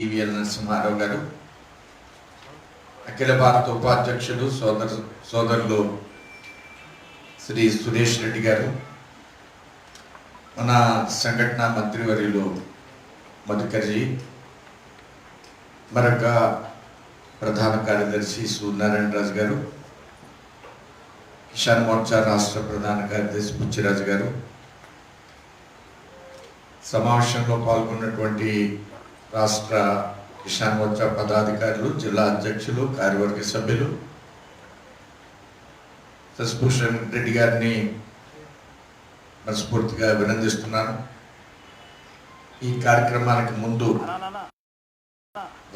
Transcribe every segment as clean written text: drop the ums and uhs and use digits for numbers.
TVL Narasimha Rao గారు, అఖిల భారత ఉపాధ్యక్షులు సోదరులు శ్రీ సురేష్ రెడ్డి గారు, మన సంఘటన మంత్రివర్యులు మధుకర్జీ, మరొక ప్రధాన కార్యదర్శి సూర్యనారాయణ రాజు గారు, కిసాన్ మోర్చా రాష్ట్ర ప్రధాన కార్యదర్శి పుచ్చిరాజు గారు, సమావేశంలో పాల్గొన్నటువంటి రాష్ట్ర కిసాన్ మోర్చా పదాధికారులు, జిల్లా అధ్యక్షులు, కార్యవర్గ సభ్యులు, శశిభూషణ్ రెడ్డి గారిని మనస్ఫూర్తిగా అభినందిస్తున్నాను. ఈ కార్యక్రమానికి ముందు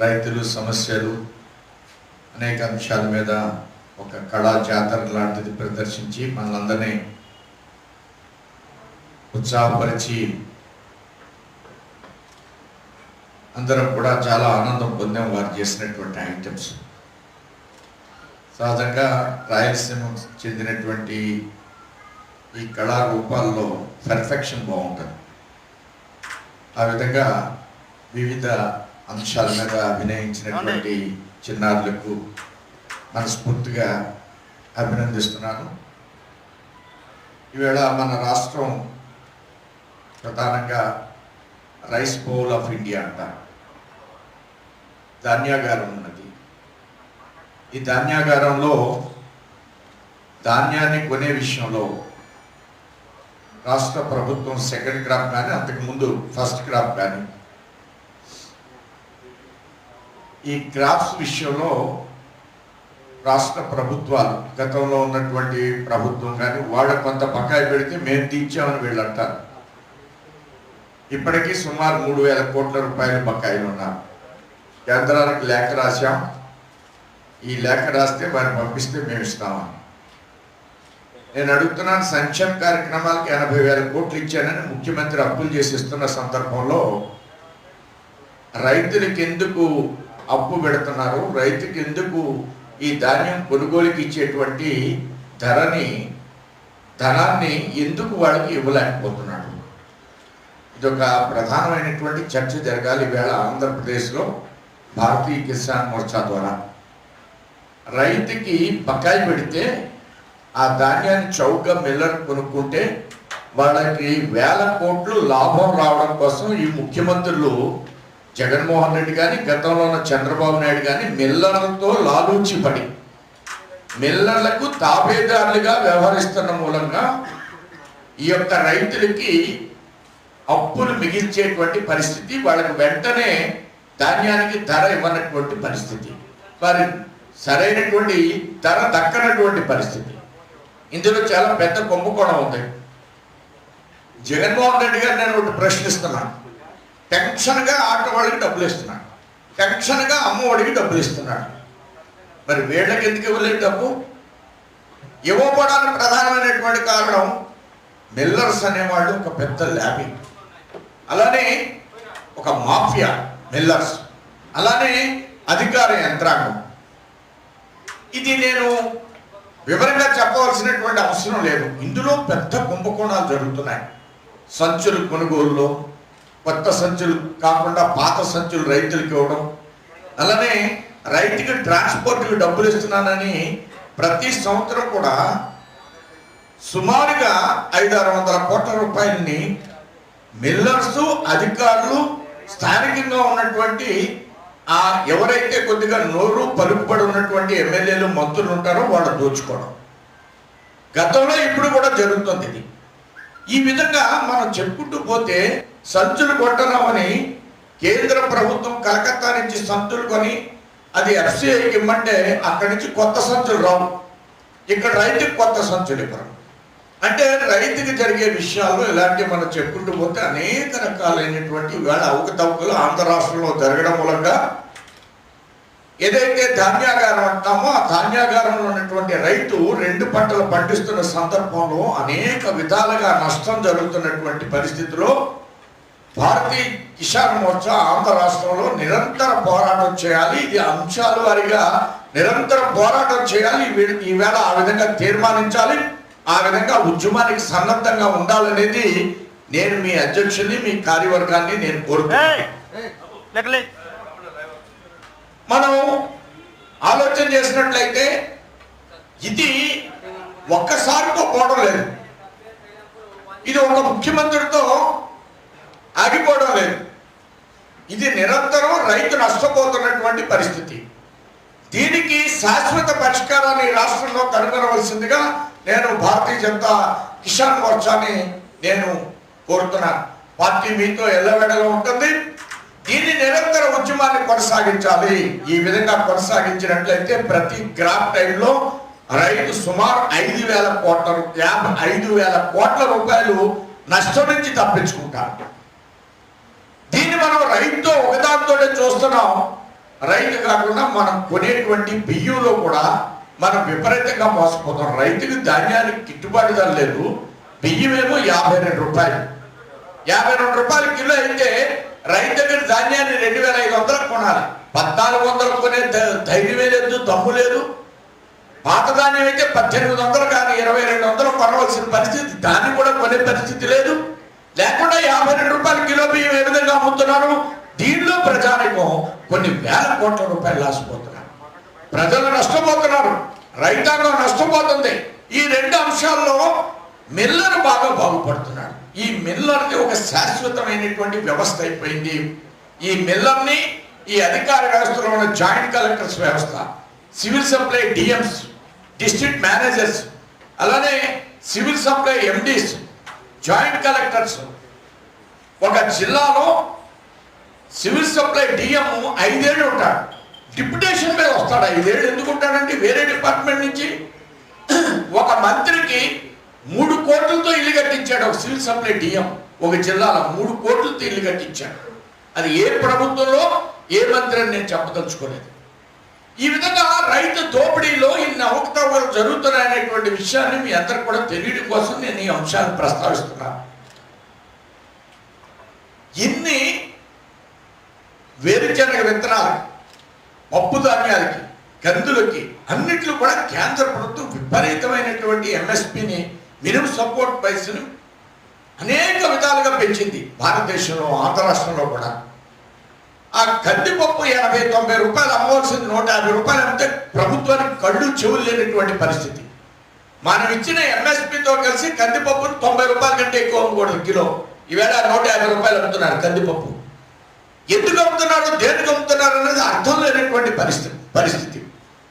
రైతులు సమస్యలు అనేక అంశాల మీద ఒక కళా జాతర లాంటిది ప్రదర్శించి మనలందరినీ ఉత్సాహపరిచి అందరం కూడా చాలా ఆనందం పొందాం వారు చేసినటువంటి ఐటమ్స్. సహజంగా రాయలసీమకు చెందినటువంటి ఈ కళారూపాల్లో పర్ఫెక్షన్ బాగుంటుంది. ఆ విధంగా వివిధ అంశాల మీద అభినయించినటువంటి చిన్నారులకు మనస్ఫూర్తిగా అభినందిస్తున్నాను. ఈవేళ మన రాష్ట్రం ప్రధానంగా రైస్ బౌల్ ఆఫ్ ఇండియా అంటారు. ధాన్యాగారం ఉన్నది. ఈ ధాన్యాగారంలో ధాన్యాన్ని కొనే విషయంలో రాష్ట్ర ప్రభుత్వం సెకండ్ క్రాప్ కానీ అంతకుముందు ఫస్ట్ క్రాప్ కానీ ఈ క్రాప్స్ విషయంలో రాష్ట్ర ప్రభుత్వాలు గతంలో ఉన్నటువంటి ప్రభుత్వం కానీ వాళ్ళ కొంత బకాయి పెడితే మేము తీర్చామని వీళ్ళు అంటారు. ఇప్పటికీ సుమారు 3,000 కోట్ల రూపాయలు బకాయిలు ఉన్నారు. కేంద్రానికి లేఖ రాశాం. ఈ లేఖ రాస్తే వారిని పంపిస్తే మేము ఇస్తామని. నేను అడుగుతున్నాను, సంక్షేమ కార్యక్రమాలకు 80,000 కోట్లు ఇచ్చానని ముఖ్యమంత్రి అప్పులు చేసి ఇస్తున్న సందర్భంలో రైతులకు ఎందుకు అప్పు పెడుతున్నారు? రైతుకి ఎందుకు ఈ ధాన్యం కొనుగోలుకి ఇచ్చేటువంటి ధనాన్ని ఎందుకు వాళ్ళకి ఇవ్వలేకపోతున్నాడు? ఇదొక ప్రధానమైనటువంటి చర్చ జరగాలి ఈవేళ ఆంధ్రప్రదేశ్లో భారతీయ కిసాన్ మోర్చా ద్వారా. రైతుకి బకాయి పెడితే ఆ ధాన్యాన్ని చౌకగా మిల్లర్ కొనుక్కుంటే వాళ్ళకి 1,000 కోట్లు లాభం రావడం కోసం ఈ ముఖ్యమంత్రులు జగన్మోహన్ రెడ్డి కానీ గతంలో ఉన్న చంద్రబాబు నాయుడు కానీ మిల్లర్లతో లాలూచి పడి మిల్లర్లకు తాబేదారులుగా వ్యవహరిస్తున్న మూలంగా ఈ యొక్క రైతులకి అప్పులు మిగిల్చేటువంటి పరిస్థితి, వాళ్ళకి వెంటనే ధాన్యానికి ధర ఇవ్వనటువంటి పరిస్థితి, వారి సరైనటువంటి ధర దక్కనటువంటి పరిస్థితి. ఇందులో చాలా పెద్ద కుంభకోణం ఉంది. జగన్మోహన్ రెడ్డి గారు నేను ఒకటి ప్రశ్నిస్తున్నాను. పెన్షన్గా ఆటో వాళ్ళకి డబ్బులు ఇస్తున్నాడు, పెన్షన్గా అమ్మఒడికి డబ్బులు ఇస్తున్నాడు. మరి వీళ్ళకి ఎందుకు ఇవ్వలేదు డబ్బు? ఇవ్వబడానికి ప్రధానమైనటువంటి కారణం మిల్లర్స్ అనేవాళ్ళు ఒక పెద్ద ల్యాబింగ్, అలానే ఒక మాఫియా మిల్లర్స్, అలానే అధికార యంత్రాంగం. ఇది నేను వివరంగా చెప్పవలసినటువంటి అవసరం లేదు. ఇందులో పెద్ద కుంభకోణాలు జరుగుతున్నాయి. సంచులు కొనుగోలులో కొత్త సంచులు కాకుండా పాత సంచులు రైతులకు ఇవ్వడం, అలానే రైతుకి ట్రాన్స్పోర్ట్కి డబ్బులు ఇస్తున్నానని ప్రతి సంవత్సరం కూడా సుమారుగా 500-600 కోట్ల రూపాయలని మిల్లర్స్, అధికారులు, స్థానికంగా ఉన్నటువంటి ఎవరైతే కొద్దిగా నోరు పలుకుబడి ఉన్నటువంటి ఎమ్మెల్యేలు, మంత్రులు ఉంటారో వాళ్ళు దోచుకోవడం గతంలో ఇప్పుడు కూడా జరుగుతుంది. ఇది ఈ విధంగా మనం చెప్పుకుంటూ పోతే సంచులు కొట్టనామని కేంద్ర ప్రభుత్వం కలకత్తా నుంచి సంచులు కొని అది ఎఫ్సిఐకి ఇమ్మంటే అక్కడి నుంచి కొత్త సంచులు రావు, ఇక్కడ రైతుకి కొత్త సంచులు ఇవ్వరు. అంటే రైతుకి జరిగే విషయాల్లో ఇలాంటివి మనం చెప్పుకుంటూ పోతే అనేక రకాలైనటువంటి వేళ అవకతవకలు ఆంధ్ర రాష్ట్రంలో జరగడం మూలంగా ఏదైతే ధాన్యాగారం అంటామో ఆ ధాన్యాగారంలో ఉన్నటువంటి రైతు 2 పంటలు పండిస్తున్న సందర్భంలో అనేక విధాలుగా నష్టం జరుగుతున్నటువంటి పరిస్థితిలో భారతీయ కిసాన్ మోర్చా ఆంధ్ర రాష్ట్రంలో నిరంతర పోరాటం చేయాలి. ఇది అంశాల వారీగా నిరంతర పోరాటం చేయాలి. ఈవేళ ఆ విధంగా తీర్మానించాలి. ఆ విధంగా ఉద్యమానికి సన్నద్ధంగా ఉండాలనేది నేను మీ అధ్యక్షుని, మీ కార్యవర్గాన్ని నేను కోరుతున్నాను. మనం ఆలోచన చేసినట్లయితే ఇది ఒక్కసారితో పోవడం లేదు, ఇది ఒక ముఖ్యమంత్రితో ఆగిపోవడం లేదు, ఇది నిరంతరం రైతు నష్టపోతున్నటువంటి పరిస్థితి. దీనికి శాశ్వత పరిష్కారాన్ని రాష్ట్రంలో కనుగొనవలసిందిగా నేను భారతీయ జనతా కిసాన్ మోర్చాని నేను కోరుతున్నాను. పార్టీ మీతో ఎల్లవేళలో ఉంటుంది. దీన్ని నిరంతర ఉద్యమాన్ని కొనసాగించాలి. ఈ విధంగా కొనసాగించినట్లయితే ప్రతి గ్రాఫ్ టైంలో రైతు సుమారు 5,000 కోట్ల రూపాయలు నష్టం నుంచి తప్పించుకుంటారు. దీన్ని మనం రైతుతో ఒకదానితోనే చూస్తున్నాం. రైతు కాకుండా మనం కొనేటువంటి బియ్యంలో కూడా మనం విపరీతంగా మోసపోతాం. రైతుకి ధాన్యానికి గిట్టుబాటు ధర లేదు, బియ్యం ఏమో 52 రూపాయలు, 52 రూపాయల కిలో అయితే రైతు దగ్గర ధాన్యాన్ని 2,500 కొనాలి. 1,400 కొనే ధైర్యమే లేదు, దమ్ము లేదు. పాత ధాన్యం అయితే 1,800 కానీ 2,200 కొనవలసిన పరిస్థితి, దాన్ని కూడా కొనే పరిస్థితి లేదు. లేకుండా 52 రూపాయల కిలో బియ్యం ఏ విధంగా అమ్ముతున్నారు. దీనిలో ప్రజానికం కొన్ని వేల కోట్ల రూపాయలు లాసిపోతున్నారు. ప్రజలు నష్టపోతున్నారు, రైతాంగం నష్టపోతుంది. ఈ రెండు అంశాల్లో మిల్లర్ బాగా బాగుపడుతున్నాడు. ఈ మిల్లర్ది ఒక శాశ్వతమైనటువంటి వ్యవస్థ అయిపోయింది. ఈ మిల్లర్ని ఈ అధికార వ్యవస్థలో ఉన్న జాయింట్ కలెక్టర్స్ వ్యవస్థ, civil supply DMs, district managers, అలానే civil supply MDs, joint collectors. ఒక జిల్లాలో సివిల్ సప్లై డిఎం 5 ఏళ్ళు ఉంటాడు, డిప్యుటేషన్ మీద వస్తాడు. 5 ఏళ్ళు ఎందుకు ఉంటాడంటే వేరే డిపార్ట్మెంట్ నుంచి. ఒక మంత్రికి 3 కోట్లతో ఇల్లు కట్టించాడు ఒక సివిల్ సప్లై డిఎం. ఒక జిల్లాలో 3 కోట్లతో ఇల్లు కట్టించాడు. అది ఏ ప్రభుత్వంలో ఏ మంత్రి అని నేను చెప్పదలుచుకోలేదు. ఈ విధంగా రైతు దోపిడీలో ఇన్ని అవకతవకలు జరుగుతున్నాయనేటువంటి విషయాన్ని మీ అందరికి కూడా తెలియడం కోసం నేను ఈ అంశాన్ని ప్రస్తావిస్తున్నాను. ఇన్ని వేరుశనగ విత్తనాలకి, పప్పు ధాన్యాలకి, కందులకి అన్నిట్లో కూడా కేంద్ర ప్రభుత్వం విపరీతమైనటువంటి ఎంఎస్పిని, మినిమం సపోర్ట్ ప్రైస్ను అనేక విధాలుగా పెంచింది భారతదేశంలో, ఆంధ్ర రాష్ట్రంలో కూడా. ఆ కందిపప్పు 80-90 రూపాయలు అమ్మవలసింది 150 రూపాయలు అమ్మితే ప్రభుత్వానికి కళ్ళు చెవులు లేనటువంటి పరిస్థితి. మనం ఇచ్చిన ఎంఎస్పితో కలిసి కందిపప్పును 90 రూపాయల కంటే ఎక్కువ అమ్మకూడదు కిలో. ఈవేళ 150 రూపాయలు అమ్ముతున్నారు కందిపప్పు. ఎందుకు అమ్ముతున్నారు, దేనికి అమ్ముతున్నారు అనేది అర్థం లేనటువంటి పరిస్థితి.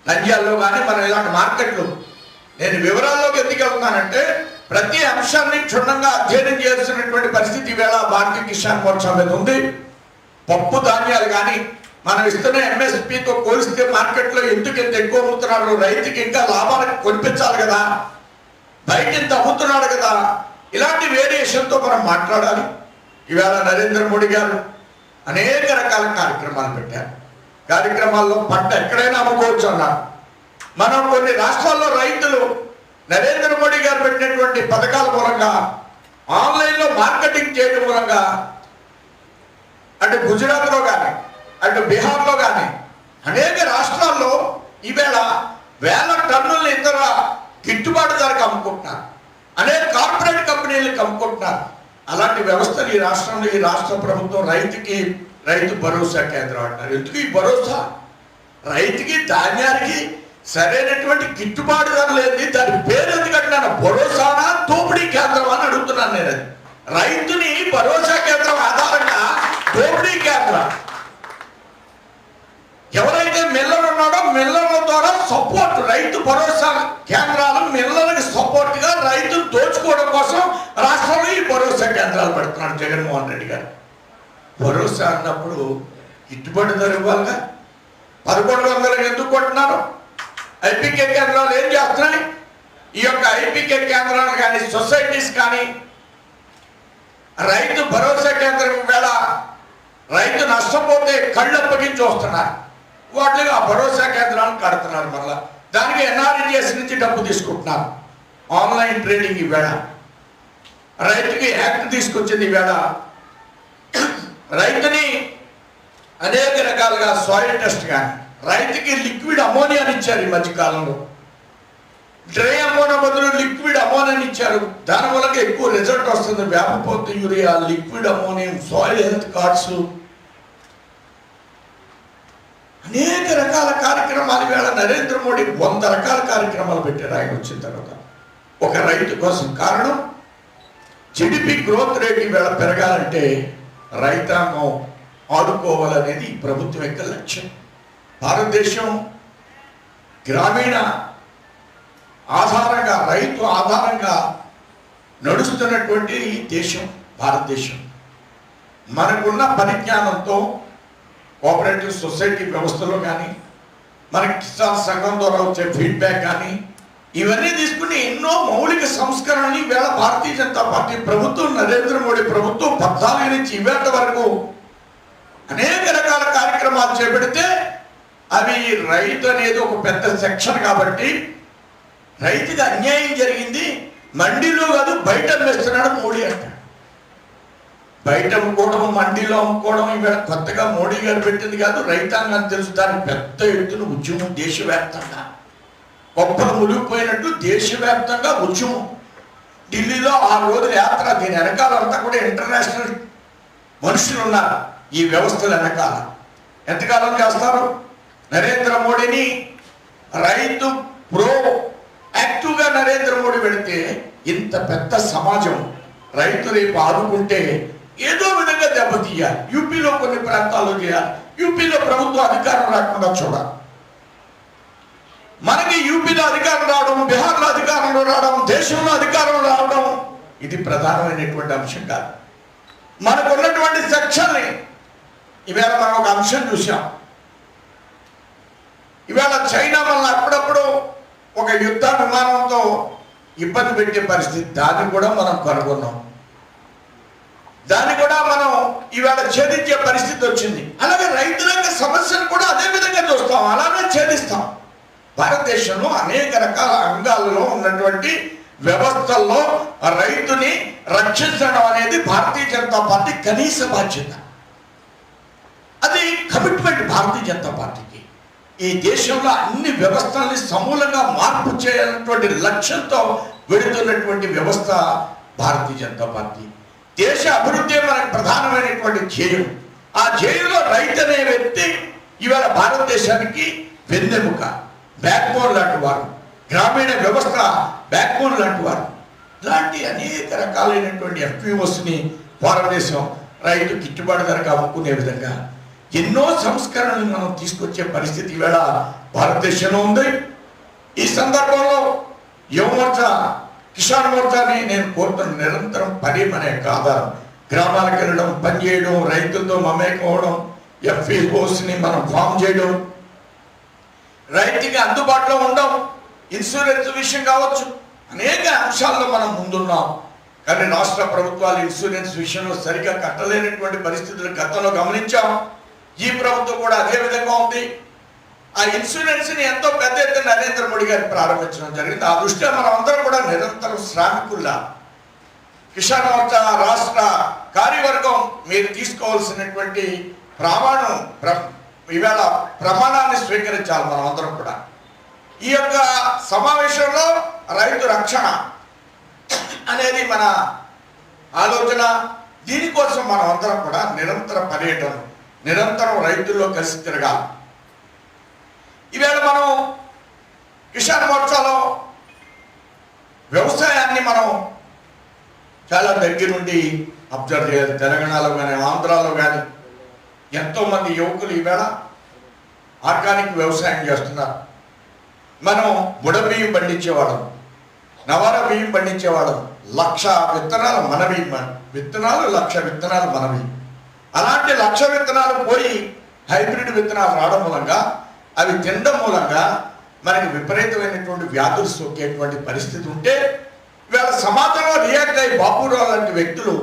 నంద్యాలలో కానీ మనం ఇలాంటి మార్కెట్లు, నేను వివరాల్లోకి ఎందుకు వెళ్తున్నానంటే ప్రతి అంశాన్ని క్షుణ్ణంగా అధ్యయనం చేయాల్సినటువంటి పరిస్థితి ఈవేళ భారతీయ కిసాన్ మోర్చా మీద ఉంది. పప్పు ధాన్యాలు కానీ మనం ఇస్తున్న ఎంఎస్పితో పోలిస్తే మార్కెట్లో ఎందుకు ఎంత ఎక్కువ అమ్ముతున్నారు, రైతుకి ఇంకా లాభాలకు కొనిపించాలి కదా, బయట ఇంత అమ్ముతున్నాడు కదా, ఇలాంటి వేరియేషన్తో మనం మాట్లాడాలి. ఈవేళ నరేంద్ర మోడీ గారు అనేక రకాల కార్యక్రమాలు పెట్టారు. కార్యక్రమాల్లో పంట ఎక్కడైనా అమ్ముకోవచ్చు అన్నారు. మనం కొన్ని రాష్ట్రాల్లో రైతులు నరేంద్ర మోడీ గారు పెట్టినటువంటి పథకాల మూలంగా, ఆన్లైన్లో మార్కెటింగ్ చేయడం మూలంగా అటు గుజరాత్లో కానీ అటు బీహార్లో కానీ అనేక రాష్ట్రాల్లో ఈవేళ 1000 టన్నులను ఇతర గిట్టుబాటు ధరకు అమ్ముకుంటున్నారు. అనేక కార్పొరేట్ కంపెనీలకు అమ్ముకుంటున్నారు. అలాంటి వ్యవస్థలు ఈ రాష్ట్రంలో, ఈ రాష్ట్ర ప్రభుత్వం రైతు భరోసా కేంద్రం అంటారు. ఎందుకు ఈ భరోసా? రైతుకి ధాన్యానికి సరైనటువంటి గిట్టుబాటు ధర లేదు. దాని పేరు ఎందుకంటున్నాను, భరోసానా దోపిడీ కేంద్రం అని అడుగుతున్నాను నేను. అది రైతుని భరోసా కేంద్రం ఆధారంగా దోపిడీ కేంద్రం. ఎవరైతే మిల్లర్ ఉన్నాడో మిల్లర్ల ద్వారా సపోర్ట్, రైతు భరోసా కేంద్రాలు మిల్లర్కి సపోర్ట్గా రైతును దోచుకోవడం కోసం రాష్ట్రంలో ఈ భరోసా కేంద్రాలు పెడుతున్నాడు జగన్మోహన్ రెడ్డి గారు. భరోసా అన్నప్పుడు గిట్టుబాటు ధర ఇవ్వాలిగా. 1100 ఎందుకు కొట్టినారు? ఐపీకే కేంద్రాలు ఏం చేస్తున్నాయి? ఈ యొక్క ఐపీకే కేంద్రాలు కానీ సొసైటీస్ కానీ రైతు భరోసా కేంద్రం వేళ రైతు నష్టపోతే కళ్ళు అప్పగించి వస్తున్నారు. వాటికి ఆ భరోసా కేంద్రాలను కడుతున్నారు. మళ్ళా దానికి ఎన్ఆర్ఈటీఎస్ నుంచి డబ్బు తీసుకుంటున్నారు. ఆన్లైన్ ట్రేడింగ్ ఈవేళ రైతుకి యాక్ట్ తీసుకొచ్చింది. ఈవేళ రైతుని అనేక రకాలుగా సాయిల్ టెస్ట్ కానీ, రైతుకి లిక్విడ్ అమోనియాని ఇచ్చారు. ఈ మధ్యకాలంలో డ్రై అమోనియా బదులు లిక్విడ్ అమోనియాని ఇచ్చారు. దాని వల్ల ఎక్కువ రిజల్ట్ వస్తుంది. వేపపోతు urea, liquid ammonium, soil health cards, అనేక రకాల కార్యక్రమాలు ఈవేళ నరేంద్ర మోడీ 100 రకాల కార్యక్రమాలు పెట్టారు ఆయన వచ్చిన తర్వాత ఒక రైతు కోసం. కారణం జిడిపి గ్రోత్ రేట్ ఈవేళ పెరగాలంటే రైతాంగం ఆదుకోవాలనేది ఈ ప్రభుత్వం యొక్క లక్ష్యం. భారతదేశం గ్రామీణ ఆధారంగా, రైతు ఆధారంగా నడుస్తున్నటువంటి దేశం భారతదేశం. మనకున్న పరిజ్ఞానంతో కోఆపరేటివ్ సొసైటీ వ్యవస్థలో కానీ, మన కిసాన్ సంఘం ద్వారా వచ్చే ఫీడ్బ్యాక్ కానీ, ఇవన్నీ తీసుకుని ఎన్నో మౌలిక సంస్కరణలు ఈవేళ భారతీయ జనతా పార్టీ ప్రభుత్వం, నరేంద్ర మోడీ ప్రభుత్వం 14 నుంచి ఇవేళ వరకు అనేక రకాల కార్యక్రమాలు చేపడితే అవి రైతు అనేది ఒక పెద్ద సెక్షన్ కాబట్టి రైతుకి అన్యాయం జరిగింది, మండీలో కాదు బయట అమ్మేస్తున్నాడు మోడీ అంటాడు. బయట అమ్ముకోవడం, మండీలో అమ్ముకోవడం ఇవి కొత్తగా మోడీ గారు పెట్టింది కాదు, రైతాంగాన్ని తెలుసు. దానికి పెద్ద ఎత్తున ఉద్యమం దేశవ్యాప్తంగా గొప్పలు మునిగిపోయినట్టు దేశవ్యాప్తంగా ఉద్యమం. ఢిల్లీలో 6 రోజుల యాత్ర. దీని వెనకాలంతా కూడా ఇంటర్నేషనల్ మనుషులు ఉన్నారు ఈ వ్యవస్థల వెనకాల. ఎంతకాలం చేస్తారు? నరేంద్ర మోడీని రైతు ప్రో యాక్టివ్గా నరేంద్ర మోడీ పెడితే ఇంత పెద్ద సమాజం రైతు రేపు ఆదుకుంటే ఏదో విధంగా దెబ్బతీయాలి. యూపీలో కొన్ని ప్రాంతాల్లో చేయాలి, యూపీలో ప్రభుత్వం అధికారం రాకుండా చూడాలి. మనకి యూపీలో అధికారం రావడం, బీహార్లో అధికారంలో రావడం, దేశంలో అధికారం రావడం ఇది ప్రధానమైనటువంటి అంశం కాదు. మనకు ఉన్నటువంటి సెక్షన్ని ఇవాళ మనం ఒక అంశం చూసాం. ఇవాళ చైనా వల్ల అప్పుడప్పుడు ఒక యుద్ధ విమానంతో ఇబ్బంది పెట్టే పరిస్థితి, దాన్ని కూడా మనం కనుగొన్నాం. దాన్ని కూడా మనం ఇవాళ ఛేదించే పరిస్థితి వచ్చింది. అలాగే రైతుల యొక్క సమస్యను కూడా అదే విధంగా చూస్తాం, అలానే ఛేదిస్తాం. భారతదేశంలో అనేక రకాల అంగాల్లో ఉన్నటువంటి వ్యవస్థల్లో రైతుని రక్షించడం అనేది భారతీయ జనతా పార్టీ కనీస బాధ్యత. అది కమిట్మెంట్ భారతీయ జనతా పార్టీకి. ఈ దేశంలో అన్ని వ్యవస్థల్ని సమూలంగా మార్పు చేయాలన్నటువంటి లక్ష్యంతో వెళుతున్నటువంటి వ్యవస్థ భారతీయ జనతా పార్టీ. దేశ అభివృద్ధి మనకు ప్రధానమైనటువంటి ధ్యేయం. ఆ ధ్యేయంలో రైతు అనే వ్యక్తి ఇవాళ భారతదేశానికి వెన్నెముక, బ్యాక్ బోన్ లాంటి వారు, గ్రామీణ వ్యవస్థ బ్యాక్ బోన్ లాంటి వారు. ఇలాంటి అనేక రకాలైనటువంటి ఎఫ్పిఓస్ని భారతదేశం రైతు గిట్టుబాటు ధరకు అమ్ముకునే విధంగా ఎన్నో సంస్కరణలు మనం తీసుకొచ్చే పరిస్థితి ఈవేళ భారతదేశంలో ఉంది. ఈ సందర్భంలో యువమోర్చా, కిసాన్ మోర్చాని నేను కోరుతున్న నిరంతరం పని మన యొక్క ఆధారం. గ్రామాలకు వెళ్ళడం, పనిచేయడం, రైతులతో మమేకం అవడం, ఎఫ్పిఓస్ని మనం ఫామ్ చేయడం, రైతుకి అందుబాటులో ఉండడం, ఇన్సూరెన్స్ విషయం కావచ్చు, అనేక అంశాల్లో మనం ముందున్నాం. కానీ రాష్ట్ర ప్రభుత్వాలు ఇన్సూరెన్స్ విషయంలో సరిగా కట్టలేనటువంటి పరిస్థితులు గతంలో గమనించాం. ఈ ప్రభుత్వం కూడా అదే విధంగా ఉంది. ఆ ఇన్సూరెన్స్ని ఎంతో పెద్ద ఎత్తున నరేంద్ర మోడీ గారు ప్రారంభించడం జరిగింది. ఆ దృష్ట్యా మనం అందరం కూడా నిరంతరం శ్రామికుల్లా కిసాన్ మోర్చా రాష్ట్ర కార్యవర్గం మీరు తీసుకోవాల్సినటువంటి ఈవేళ ప్రమాణాన్ని స్వీకరించాలి. మనం అందరం కూడా ఈ యొక్క సమావేశంలో రైతు రక్షణ అనేది మన ఆలోచన. దీనికోసం మనం అందరం కూడా నిరంతర పర్యటన, నిరంతరం రైతుల్లో కలిసి తిరగాలి. ఈవేళ మనం కిసాన్ మోర్చాలో వ్యవసాయాన్ని మనం చాలా దగ్గర నుండి అబ్జర్వ్ చేయాలి. తెలంగాణలో కానీ, ఆంధ్రాలో కానీ ఎంతోమంది యువకులు ఈవేళ ఆర్గానిక్ వ్యవసాయం చేస్తున్నారు. మనం బుడబియ్యం పండించేవాళ్ళం, నవార బియ్యం పండించేవాళ్ళం. 1,00,000 విత్తనాలు మనవి, విత్తనాలు 1,00,000 విత్తనాలు మనవి. అలాంటి 1,00,000 విత్తనాలు పోయి హైబ్రిడ్ విత్తనాలు రావడం మూలంగా, అవి తినడం మూలంగా మనకి విపరీతమైనటువంటి వ్యాధులు సోకేటువంటి పరిస్థితి ఉంటే ఇవాళ సమాజంలో రియాక్ట్ అయ్యి బాబురావు లాంటి వ్యక్తులు,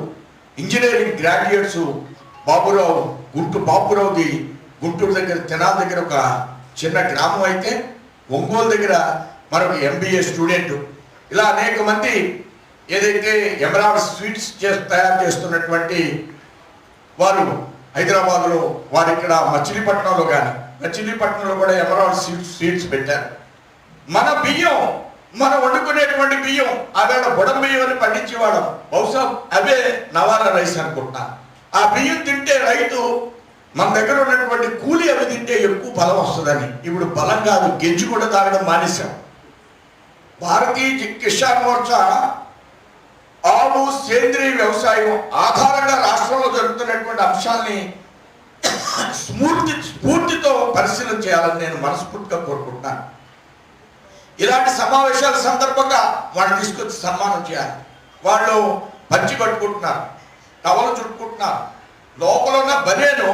ఇంజనీరింగ్ గ్రాడ్యుయేట్స్, బాబురావు బాబురావుది గుంటూరు దగ్గర తెనాలి దగ్గర ఒక చిన్న గ్రామం అయితే, ఒంగోలు దగ్గర మరొక MBA స్టూడెంట్, ఇలా అనేక మంది ఏదైతే ఎమరాల్డ్ స్వీట్స్ తయారు చేస్తున్నటువంటి వారు హైదరాబాద్లో, వారు ఇక్కడ మచిలీపట్నంలో కానీ, మచిలీపట్నంలో కూడా ఎమరాల్డ్ స్వీట్స్ పెట్టారు. మన బియ్యం, మనం వండుకునేటువంటి బియ్యం అవేళ బుడం బియ్యం అని పండించేవాళ్ళం. బహుశా అవే నవారా రైస్ అనుకుంటున్నా. ఆ బియ్యం తింటే రైతు మన దగ్గర ఉన్నటువంటి కూలి అవి తింటే ఎక్కువ బలం వస్తుందని. ఇప్పుడు బలం కాదు, గెంజి కూడా తాగడం మానేశాం. భారతీయ కిసాన్ మోర్చా ఆవు సేంద్రీయ వ్యవసాయం ఆధారంగా రాష్ట్రంలో జరుగుతున్నటువంటి అంశాలని స్ఫూర్తితో పరిశీలన చేయాలని నేను మనస్ఫూర్తిగా కోరుకుంటున్నాను. ఇలాంటి సమావేశాల సందర్భంగా వాళ్ళు తీసుకొచ్చి సన్మానం చేయాలి. వాళ్ళు పంచి కట్టుకుంటున్నారు, టవలు చుట్టుకుంటున్నారు, లోపల ఉన్న బనేను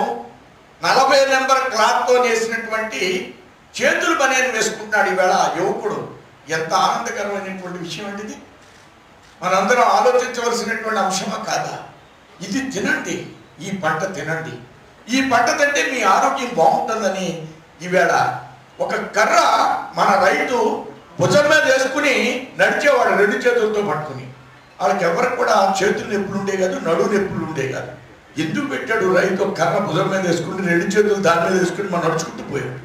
40 నెంబర్ క్లాత్తో వేసినటువంటి చేతులు బనేను వేసుకుంటున్నాడు ఈవేళ యువకుడు. ఎంత ఆనందకరమైనటువంటి విషయం అండి ఇది. మనందరం ఆలోచించవలసినటువంటి అంశమా కాదా? ఇది తినండి, ఈ పంట తినండి, ఈ పంట తింటే మీ ఆరోగ్యం బాగుంటుందని ఈవేళ ఒక కర్ర మన రైతు భుజం మీద వేసుకుని నడిచేవాడు 2 చేతులతో పట్టుకుని. వాళ్ళకి ఎవరికి కూడా చేతులు నొప్పులు ఉండే కాదు, నడువు నొప్పులు ఉండే కాదు. ఎందుకు పెట్టాడు రైతు కర్ర భుజం మీద వేసుకుని 2 చేతులు దాని మీద వేసుకుని మనం నడుచుకుంటూ పోయాడు.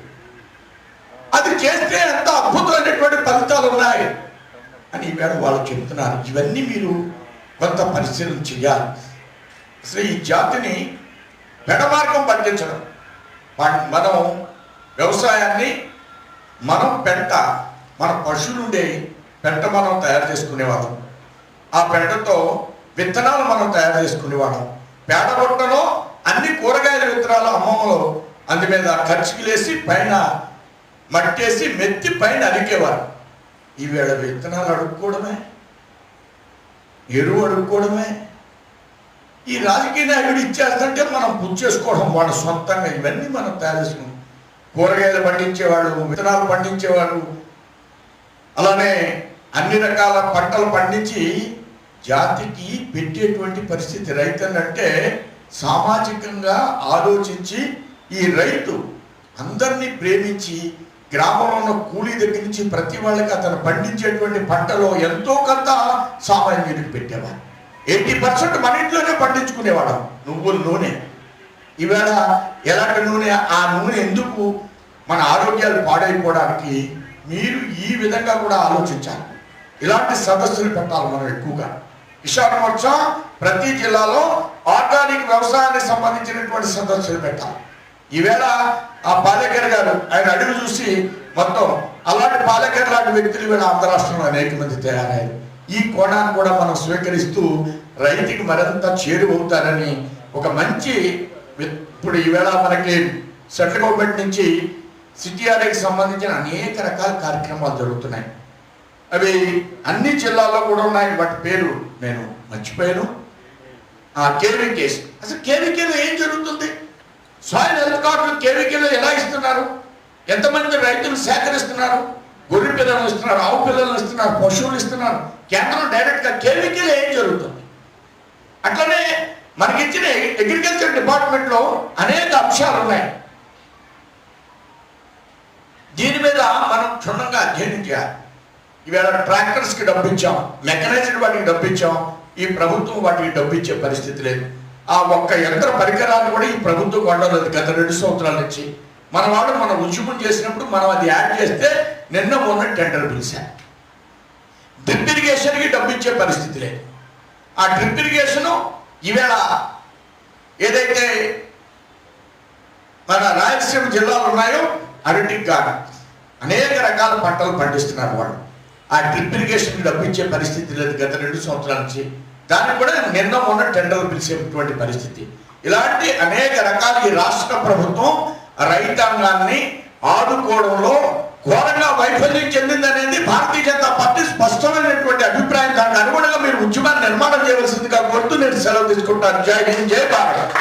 అది చేస్తే ఎంత అద్భుతమైనటువంటి ఫలితాలు ఉన్నాయి అని ఈవేళ వాళ్ళు చెప్తున్నారు. ఇవన్నీ మీరు కొంత పరిశీలన చేయాలి. అసలు ఈ జాతిని పెడమార్గం పట్టించడం, మనం వ్యవసాయాన్ని మనం పెంట, మన పశువులు ఉండే పెంట మనం తయారు చేసుకునేవాళ్ళం. ఆ పెంటతో విత్తనాలు మనం తయారు చేసుకునేవాళ్ళం. పేడబొట్టలో అన్ని కూరగాయల విత్తనాలు అమ్మమ్మలో అందు మీద ఖర్చులేసి పైన మట్టేసి మెత్తి పైన అరికేవారు. ఈవేళ విత్తనాలు అడుక్కోవడమే, ఎరువు అడుక్కోవడమే. ఈ రాజకీయ నాయకుడు ఇచ్చేస్తుంటే మనం పుచ్చేసుకోవడం, వాళ్ళ సొంతంగా ఇవన్నీ మనం తయారు చేసుకున్నాం. కూరగాయలు పండించేవాళ్ళు, విత్తనాలు పండించేవాళ్ళు, అలానే అన్ని రకాల పంటలు పండించి జాతికి పెట్టేటువంటి పరిస్థితి. రైతన్నంటే సామాజికంగా ఆలోచించి ఈ రైతు అందరినీ ప్రేమించి గ్రామంలో ఉన్న కూలీ దగ్గర నుంచి ప్రతి వాళ్ళకి అతను పండించేటువంటి పంటలో ఎంతో కొంత సామాన్యుడికి పెట్టేవాడు. 80% మన ఇంట్లోనే పండించుకునేవాడు. నువ్వుల నూనె ఈవేళ ఎలాంటి నూనె, ఆ నూనె ఎందుకు మన ఆరోగ్యాలు పాడైపోవడానికి మీరు ఈ విధంగా కూడా ఆలోచించాలి. ఇలాంటి సదస్సులు పెట్టాలి మనం ఎక్కువగా. కిసాన్ మోర్చా ప్రతి జిల్లాలో ఆర్గానిక్ వ్యవసాయానికి సంబంధించినటువంటి సదస్సులు పెట్టాలి. ఈవేళ ఆ పాలేకర్ గారు ఆయన అడుగు చూసి మొత్తం అలాంటి పాలేకర్ లాంటి వ్యక్తులు ఈవేళ ఆంధ్ర రాష్ట్రంలో అనేక మంది తయారయ్యారు. ఈ కోణాన్ని కూడా మనం స్వీకరిస్తూ రైతుకి మరింత చేరువవుతారని ఒక మంచి, ఇప్పుడు ఈవేళ మనకి సెంట్రల్ గవర్నమెంట్ నుంచి సిటీఆర్ఐకి సంబంధించిన అనేక రకాల కార్యక్రమాలు జరుగుతున్నాయి. అవి అన్ని జిల్లాల్లో కూడా ఉన్నాయి. వాటి పేరు నేను మర్చిపోయాను. కేవీకేస్. అసలు కేవీకేలో ఏం జరుగుతుంది? సాయిల్ హెల్త్ కార్డులు కేవీకేలో ఎలా ఇస్తున్నారు? ఎంతమంది రైతులు సేకరిస్తున్నారు? గొర్రె పిల్లలు ఇస్తున్నారు, ఆవు పిల్లలు ఇస్తున్నారు, పశువులు ఇస్తున్నారు. కేంద్రం డైరెక్ట్గా కేవీకేలో ఏం జరుగుతుంది? అట్లనే మనకిచ్చిన అగ్రికల్చర్ డిపార్ట్మెంట్లో అనేక అంశాలు ఉన్నాయి. దీని మీద మనం క్షుణ్ణంగా అధ్యయనం చేయాలి. ఈవేళ ట్రాక్టర్స్కి డబ్బు ఇచ్చాం, మెకనైజ్డ్ వాటికి డబ్బు ఇచ్చాం. ఈ ప్రభుత్వం వాటికి డబ్బు ఇచ్చే పరిస్థితి లేదు. ఆ ఒక్క యంత్ర పరికరాలు కూడా ఈ ప్రభుత్వం కొనలేదు గత 2 సంవత్సరాల నుంచి. మన వాళ్ళు మనం ఉద్యమం చేసినప్పుడు మనం అది యాడ్ చేస్తే నిన్న మొన్న టెండర్ పిలిచారు. డ్రిప్ ఇరిగేషన్కి డబ్బు ఇచ్చే పరిస్థితి లేదు. ఆ డ్రిప్ ఇరిగేషను ఈవేళ ఏదైతే మన రాయలసీమ జిల్లాలు ఉన్నాయో అరటికి కానీ అనేక రకాల పంటలు పండిస్తున్నారు వాళ్ళు. ఆ డ్రిప్ ఇరిగేషన్కి డబ్బు ఇచ్చే పరిస్థితి లేదు గత 2 సంవత్సరాల నుంచి. దానికి కూడా నిన్న మొన్న టెండర్లు పిలిచేటువంటి పరిస్థితి. ఇలాంటి అనేక రకాల ఈ రాష్ట్ర ప్రభుత్వం రైతాంగాన్ని ఆదుకోవడంలో ఘోరంగా వైఫల్యం చెందిందనేది భారతీయ జనతా పార్టీ స్పష్టమైనటువంటి అభిప్రాయం. దానికి అనుగుణంగా మీరు ఉద్యమాన్ని నిర్మాణం చేయవలసిందిగా కోరుతూ నేను సెలవు తీసుకుంటాను. జై హింద్, జై భారత్.